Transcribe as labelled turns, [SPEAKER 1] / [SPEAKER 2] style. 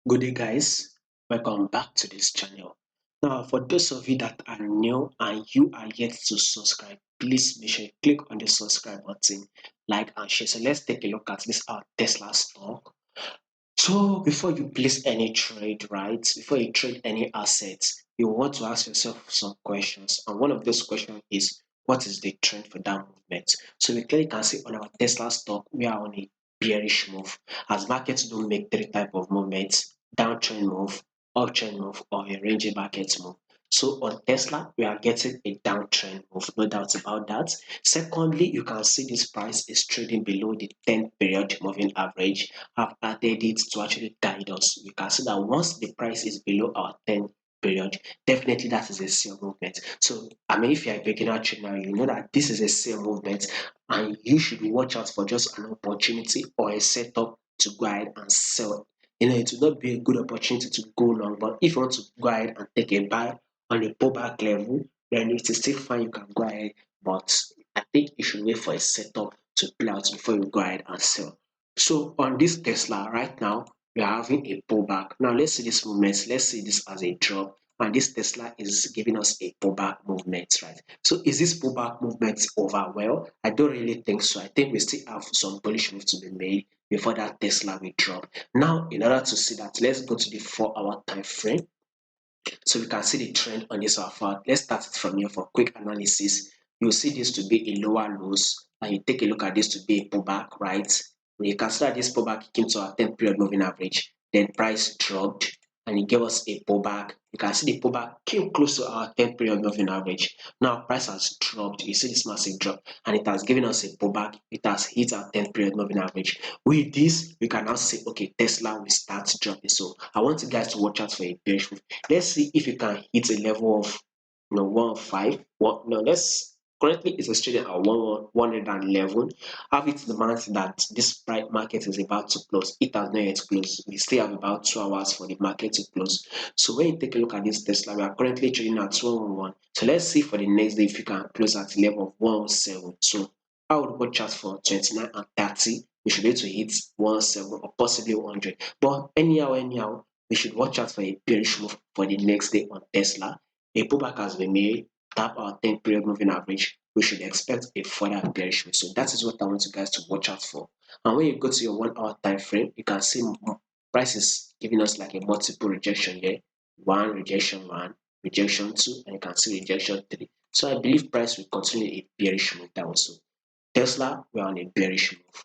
[SPEAKER 1] Good day, guys. Welcome back to this channel. Now, for those of you that are new and you are yet to subscribe, please make sure you click on the subscribe button, like and share. So let's take a look at this our Tesla stock. So before you place any trade, right? Before you trade any assets, you want to ask yourself some questions. And one of those questions is, what is the trend for that movement? So we clearly can see on our Tesla stock, we are on a bearish move. As markets don't make three type of movements, downtrend move, uptrend move, or a range market move. So on Tesla, we are getting a downtrend move, no doubt about that. Secondly, you can see this price is trading below the 10 period moving average. Have added it to actually guide us. You can see that once the price is below our 10 period, definitely that is a sell movement. So, I mean, if you're a beginner trader, you know that this is a sell movement and you should watch out for just an opportunity or a setup to go ahead and sell. It will not be a good opportunity to go long, but if you want to go ahead and take a buy on a pullback level, then it is still fine. You can go ahead, but I think you should wait for a setup to play out before you go ahead and sell. So on this Tesla right now, we are having a pullback. Now let's see this movement. Let's see this as a drop. And this Tesla is giving us a pullback movement, right? So is this pullback movement over? Well, I don't really think so. I think we still have some bullish move to be made before that Tesla will drop. Now, in order to see that, let's go to the 4-hour time frame so we can see the trend on this alpha. Let's start it from here for quick analysis. You'll see this to be a lower lows, and you take a look at this to be a pullback, right? When you consider this pullback, it came to our 10 period moving average, then price dropped and it gave us a pullback. You can see the pullback came close to our 10 period moving average. Now price has dropped. You see this massive drop and it has given us a pullback. It has hit our 10 period moving average. With this, we can now say, okay, Tesla will start dropping. So I want you guys to watch out for a bearish move. Let's see if you can hit a level of 105. What no, let's currently it's trading at 111. Have it demands that this price market is about to close. It has not yet closed. We still have about 2 hours for the market to close. So when you take a look at this Tesla, we are currently trading at 111. So let's see for the next day if you can close at the level of 107. So I would watch out for 29 and 30. We should be able to hit 107 or possibly 100. But anyhow, we should watch out for a bearish move for the next day on Tesla. A pullback has been made, tap our 10 period moving average. We should expect a further bearish move. So that is what I want you guys to watch out for. And when you go to your 1 hour time frame, you can see price is giving us like a multiple rejection here. One, rejection two, and you can see rejection three. So I believe price will continue a bearish move down. So Tesla, we're on a bearish move.